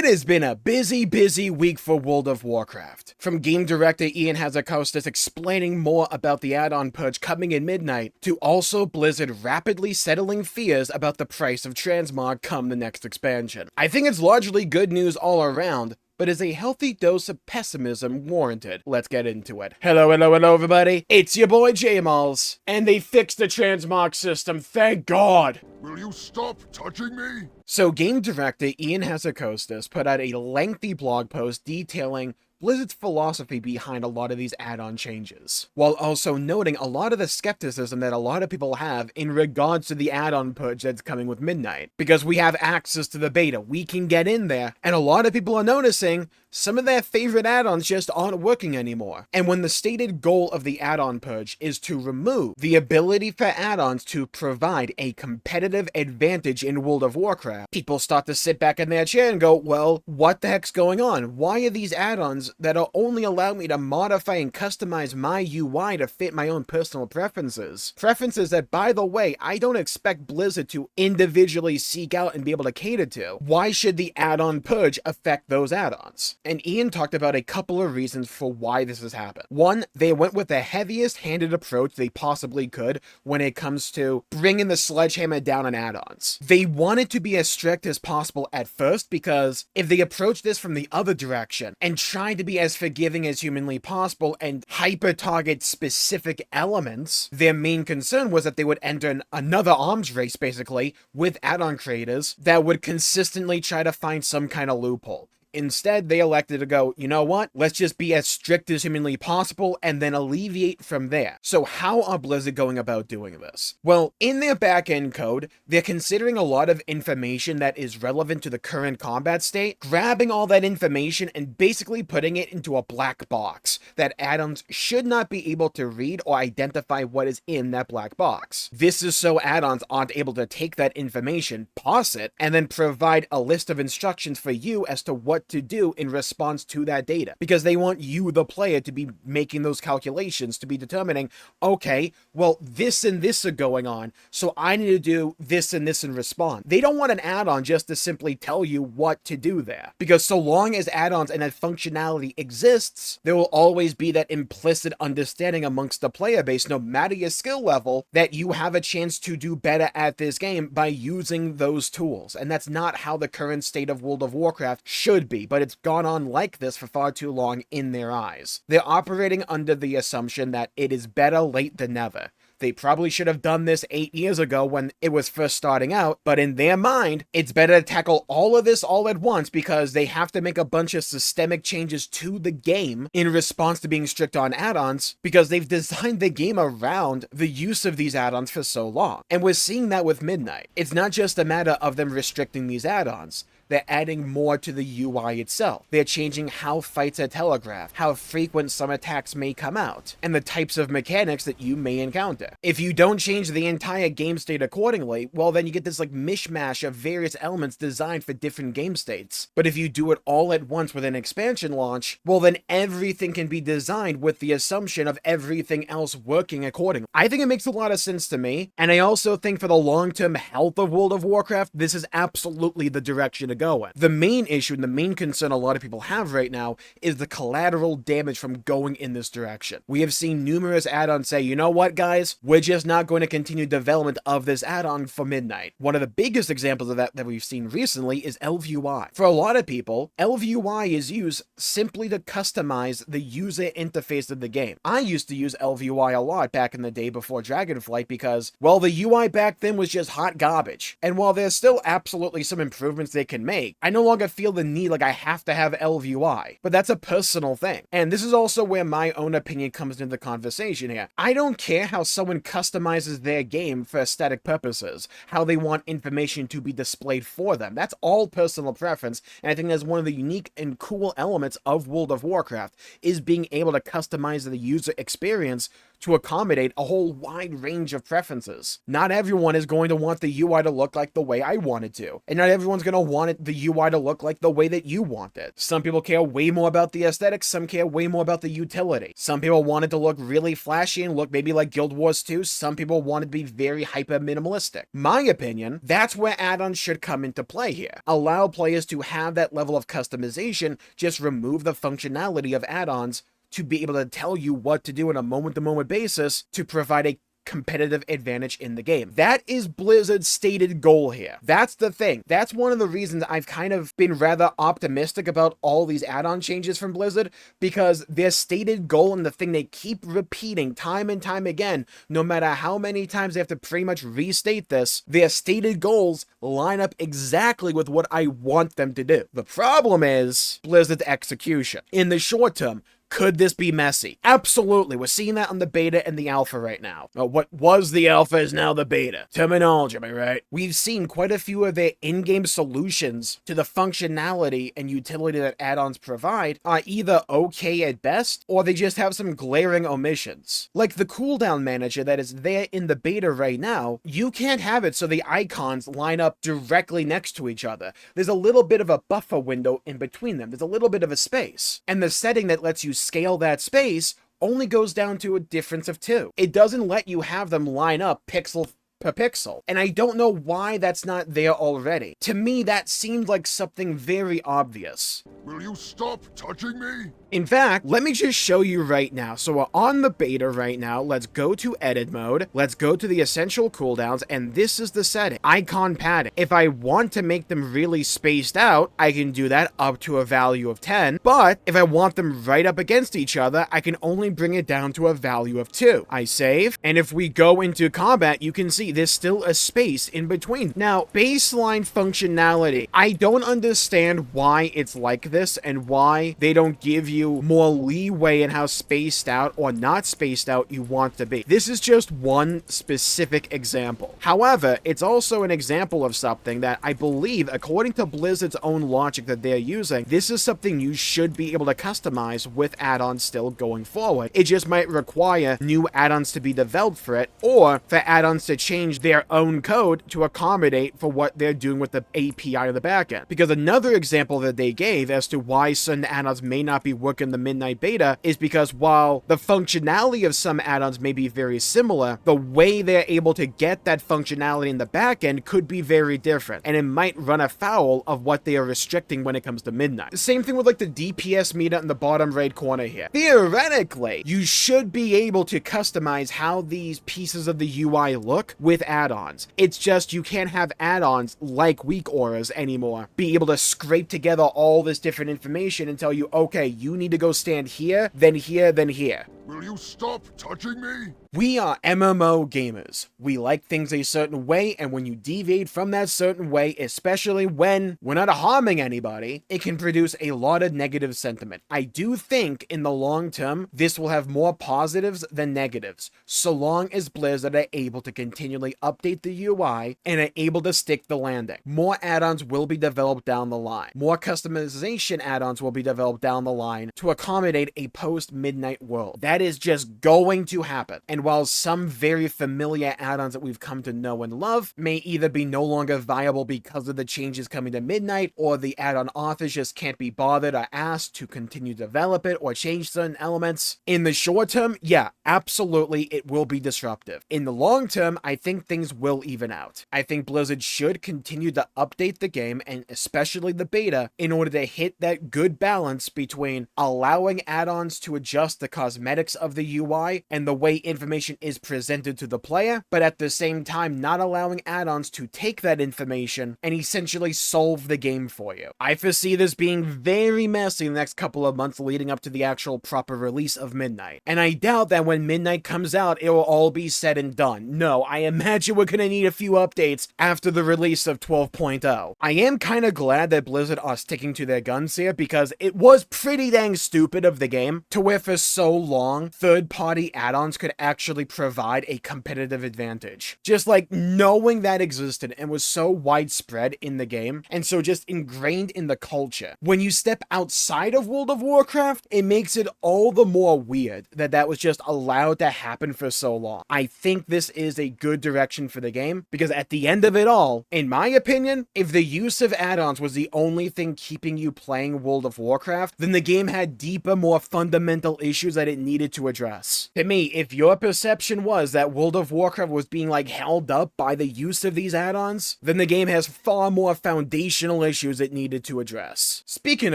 It has been a busy week for World of Warcraft. From game director Ian Hazzikostas explaining more about the add-on purge coming in midnight, to also Blizzard rapidly settling fears about the price of Transmog come the next expansion. I think it's largely good news all around, but is a healthy dose of pessimism warranted? Let's get into it. Hello everybody, it's your boy Jmulls, and they fixed the Transmog system, thank God! Will you stop touching me? So game director Ian Hazzikostas put out a lengthy blog post detailing Blizzard's philosophy behind a lot of these add-on changes, while also noting a lot of the skepticism that a lot of people have in regards to the add-on purge that's coming with Midnight. Because we have access to the beta, we can get in there, and a lot of people are noticing some of their favorite add-ons just aren't working anymore. And when the stated goal of the add-on purge is to remove the ability for add-ons to provide a competitive advantage in World of Warcraft, people start to sit back in their chair and go, well, what the heck's going on? Why are these add-ons that are only allow me to modify and customize my UI to fit my own personal preferences? Preferences that, by the way, I don't expect Blizzard to individually seek out and be able to cater to. Why should the add-on purge affect those add-ons? And Ian talked about a couple of reasons for why this has happened. One, they went with the heaviest-handed approach they possibly could when it comes to bringing the sledgehammer down on add-ons. They wanted to be as strict as possible at first, because if they approached this from the other direction and tried to be as forgiving as humanly possible and hyper-target specific elements, their main concern was that they would enter another arms race, basically, with add-on creators that would consistently try to find some kind of loophole. Instead, they elected to go, you know what, let's just be as strict as humanly possible and then alleviate from there. So how are Blizzard going about doing this? Well, in their back-end code, they're considering a lot of information that is relevant to the current combat state, grabbing all that information and basically putting it into a black box that add-ons should not be able to read or identify what is in that black box. This is so add-ons aren't able to take that information, parse it, and then provide a list of instructions for you as to what to do in response to that data, because they want you, the player, to be making those calculations, to be determining, okay, well, this and this are going on, so I need to do this and this in response. They don't want an add-on just to simply tell you what to do there, because so long as add-ons and that functionality exists, there will always be that implicit understanding amongst the player base, no matter your skill level, that you have a chance to do better at this game by using those tools. And that's not how the current state of World of Warcraft should be, but it's gone on like this for far too long in their eyes. They're operating under the assumption that it is better late than never. They probably should have done this 8 years ago when it was first starting out, but in their mind, it's better to tackle all of this all at once because they have to make a bunch of systemic changes to the game in response to being strict on add-ons, because they've designed the game around the use of these add-ons for so long. And we're seeing that with Midnight. It's not just a matter of them restricting these add-ons. They're adding more to the UI itself. They're changing how fights are telegraphed, how frequent some attacks may come out, and the types of mechanics that you may encounter. If you don't change the entire game state accordingly, well, then you get this like mishmash of various elements designed for different game states. But if you do it all at once with an expansion launch, well, then everything can be designed with the assumption of everything else working accordingly. I think it makes a lot of sense to me, and I also think for the long-term health of World of Warcraft, this is absolutely the direction to go in. The main issue and the main concern a lot of people have right now is the collateral damage from going in this direction. We have seen numerous add-ons say, you know what, guys, we're just not going to continue development of this add-on for Midnight. One of the biggest examples of that we've seen recently is ElvUI. For a lot of people, ElvUI is used simply to customize the user interface of the game. I used to use ElvUI a lot back in the day before Dragonflight because, well, the UI back then was just hot garbage. And while there's still absolutely some improvements they can make, I no longer feel the need like I have to have ElvUI. But that's a personal thing. And this is also where my own opinion comes into the conversation here. I don't care how someone customizes their game for aesthetic purposes, how they want information to be displayed for them. That's all personal preference, and I think that's one of the unique and cool elements of World of Warcraft, is being able to customize the user experience to accommodate a whole wide range of preferences. Not everyone is going to want the UI to look like the way I want it to, and not everyone's going to want the UI to look like the way that you want it. Some people care way more about the aesthetics, some care way more about the utility. Some people want it to look really flashy and look maybe like Guild Wars 2, some people want it to be very hyper minimalistic. My opinion, that's where add-ons should come into play here. Allow players to have that level of customization, just remove the functionality of add-ons to be able to tell you what to do on a moment-to-moment basis to provide a competitive advantage in the game. That is Blizzard's stated goal here. That's the thing. That's one of the reasons I've kind of been rather optimistic about all these add-on changes from Blizzard, because their stated goal and the thing they keep repeating time and time again, no matter how many times they have to pretty much restate this, their stated goals line up exactly with what I want them to do. The problem is Blizzard's execution. In the short term, could this be messy? Absolutely. We're seeing that on the beta and the alpha right now. What was the alpha is now the beta. Terminology, am I right? We've seen quite a few of their in-game solutions to the functionality and utility that add-ons provide are either okay at best, or they just have some glaring omissions. Like the cooldown manager that is there in the beta right now, you can't have it so the icons line up directly next to each other. There's a little bit of a buffer window in between them. There's a little bit of a space. And the setting that lets you scale that space only goes down to a difference of 2. It doesn't let you have them line up pixel per pixel, and I don't know why that's not there already. To me, that seemed like something very obvious. Will you stop touching me? In fact, let me just show you right now. So we're on the beta right now. Let's go to edit mode. Let's go to the essential cooldowns, and this is the setting. Icon padding. If I want to make them really spaced out, I can do that up to a value of 10, but if I want them right up against each other, I can only bring it down to a value of 2. I save, and if we go into combat, you can see there's still a space in between. Now, baseline functionality. I don't understand why it's like this and why they don't give you more leeway in how spaced out or not spaced out you want to be. This is just one specific example. However, it's also an example of something that I believe, according to Blizzard's own logic that they're using, this is something you should be able to customize with add-ons still going forward. It just might require new add-ons to be developed for it, or for add-ons to change their own code to accommodate for what they're doing with the API on the backend. Because another example that they gave as to why certain add-ons may not be working in the midnight beta is because while the functionality of some add-ons may be very similar, the way they're able to get that functionality in the backend could be very different, and it might run afoul of what they are restricting when it comes to midnight. The same thing with like the DPS meter in the bottom right corner here. Theoretically, you should be able to customize how these pieces of the UI look with add-ons. It's just you can't have add-ons like weak auras anymore be able to scrape together all this different information and tell you, okay, you need to go stand here, then here, then here. Will you stop touching me? We are MMO gamers. We like things a certain way, and when you deviate from that certain way, especially when we're not harming anybody, it can produce a lot of negative sentiment. I do think in the long term, this will have more positives than negatives, so long as Blizzard are able to continually update the UI and are able to stick the landing. More add-ons will be developed down the line. More customization add-ons will be developed down the line to accommodate a post-midnight world. That is just going to happen. And while some very familiar add-ons that we've come to know and love may either be no longer viable because of the changes coming to midnight, or the add-on authors just can't be bothered or asked to continue to develop it or change certain elements, in the short term, yeah, absolutely it will be disruptive. In the long term, I think things will even out. I think Blizzard should continue to update the game, and especially the beta, in order to hit that good balance between allowing add-ons to adjust the cosmetics of the UI and the way information is presented to the player, but at the same time not allowing add-ons to take that information and essentially solve the game for you. I foresee this being very messy in the next couple of months leading up to the actual proper release of Midnight. And I doubt that when Midnight comes out, it will all be said and done. No, I imagine we're gonna need a few updates after the release of 12.0. I am kind of glad that Blizzard are sticking to their guns here, because it was pretty dang stupid of the game to where for so long third-party add-ons could actually provide a competitive advantage. Just like knowing that existed and was so widespread in the game, and so just ingrained in the culture. When you step outside of World of Warcraft, it makes it all the more weird that that was just allowed to happen for so long. I think this is a good direction for the game, because at the end of it all, in my opinion, if the use of add-ons was the only thing keeping you playing World of Warcraft, then the game had deeper, more fundamental issues that it needed to address. To me, if your perception was that World of Warcraft was being like held up by the use of these add-ons, then the game has far more foundational issues it needed to address. Speaking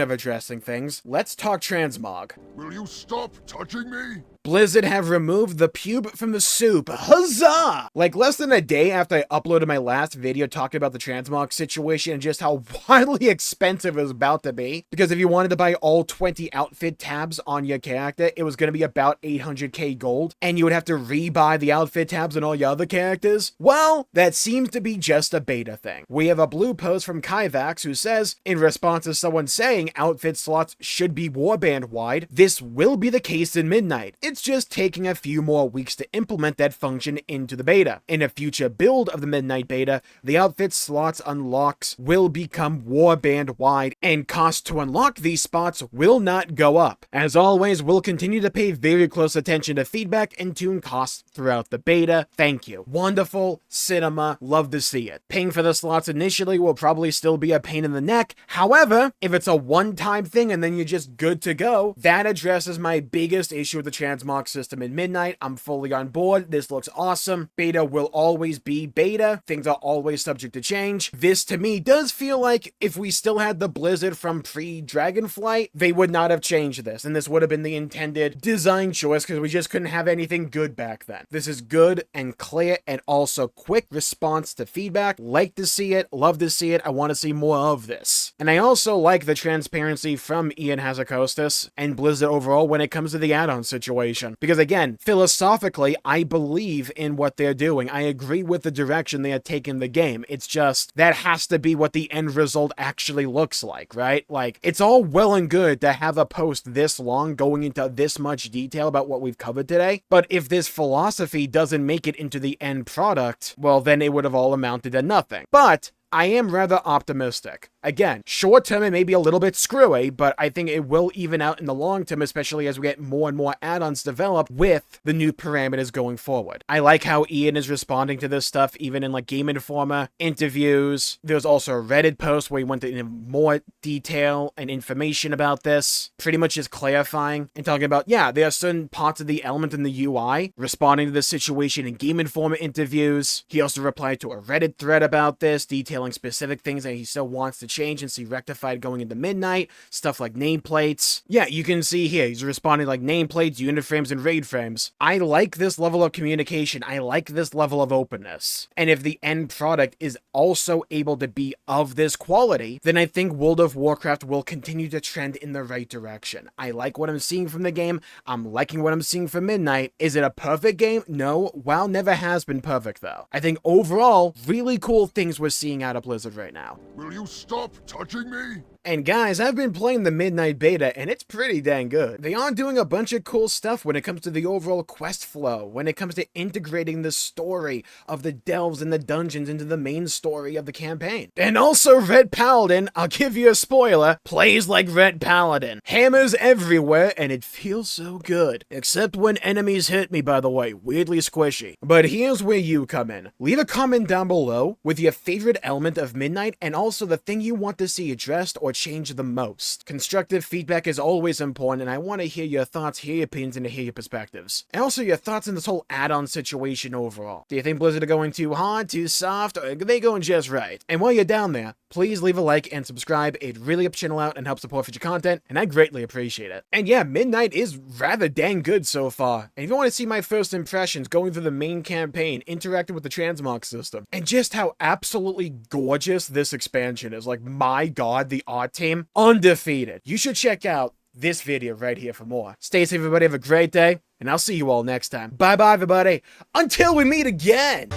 of addressing things, let's talk Transmog. Will you stop touching me? Blizzard have removed the pube from the soup. Huzzah! Like less than a day after I uploaded my last video talking about the Transmog situation and just how wildly expensive it was about to be. Because if you wanted to buy all 20 outfit tabs on your character, it was going to be about 800k gold. And you would have to rebuy the outfit tabs on all your other characters. Well, that seems to be just a beta thing. We have a blue post from Kyvax who says, in response to someone saying outfit slots should be warband wide, this will be the case in Midnight. It's just taking a few more weeks to implement that function into the beta. In a future build of the Midnight beta, the outfit slots unlocks will become warband wide, and cost to unlock these spots will not go up. As always, we'll continue to pay very close attention to feedback and tune costs throughout the beta. Thank you. Wonderful cinema. Love to see it. Paying for the slots initially will probably still be a pain in the neck. However, if it's a one-time thing and then you're just good to go, that addresses my biggest issue with the Transmog system in Midnight. I'm fully on board. This looks awesome. Beta will always be beta. Things are always subject to change. This to me does feel like if we still had the Blizzard from pre-Dragonflight, they would not have changed this, and this would have been the intended design choice because we just couldn't have anything good back then. This is good and clear and also quick response to feedback. Like to see it, love to see it. I want to see more of this. And I also like the transparency from Ian Hazzikostas and Blizzard overall when it comes to the add-on situation. Because again, philosophically, I believe in what they're doing. I agree with the direction they are taking the game. It's just, that has to be what the end result actually looks like, right? Like, it's all well and good to have a post this long going into this much detail about what we've covered today, but if this philosophy doesn't make it into the end product, well, then it would have all amounted to nothing. But I am rather optimistic. Again, short term it may be a little bit screwy, but I think it will even out in the long term, especially as we get more and more add-ons developed with the new parameters going forward. I like how Ian is responding to this stuff, even in like Game Informer interviews. There's also a Reddit post where he went into more detail and information about this, pretty much just clarifying and talking about, yeah, there are certain parts of the element in the UI responding to this situation in Game Informer interviews. He also replied to a Reddit thread about this, detailing specific things that he still wants to change and see rectified going into Midnight, stuff like nameplates. Yeah, you can see here, he's responding like nameplates, unit frames, and raid frames. I like this level of communication. I like this level of openness. And if the end product is also able to be of this quality, then I think World of Warcraft will continue to trend in the right direction. I like what I'm seeing from the game. I'm liking what I'm seeing from Midnight. Is it a perfect game? No. WoW never has been perfect, though. I think overall, really cool things we're seeing out of Blizzard right now. Will you stop touching me? And guys, I've been playing the Midnight Beta, and it's pretty dang good. They are doing a bunch of cool stuff when it comes to the overall quest flow, when it comes to integrating the story of the delves and the dungeons into the main story of the campaign. And also Red Paladin, I'll give you a spoiler, plays like Red Paladin. Hammers everywhere, and it feels so good. Except when enemies hit me, by the way, weirdly squishy. But here's where you come in. Leave a comment down below with your favorite element of Midnight, and also the thing you want to see addressed or change the most. Constructive feedback is always important, and I want to hear your thoughts, hear your opinions, and to hear your perspectives. And also your thoughts on this whole add-on situation overall. Do you think Blizzard are going too hard, too soft, or are they going just right? And while you're down there, please leave a like and subscribe. It really helps the channel out and helps support future content, and I greatly appreciate it. And yeah, Midnight is rather dang good so far. And if you want to see my first impressions going through the main campaign, interacting with the Transmog system, and just how absolutely gorgeous this expansion is, like, my god, the art team, undefeated. You should check out this video right here for more. Stay safe, everybody. Have a great day, and I'll see you all next time. Bye-bye, everybody. Until we meet again.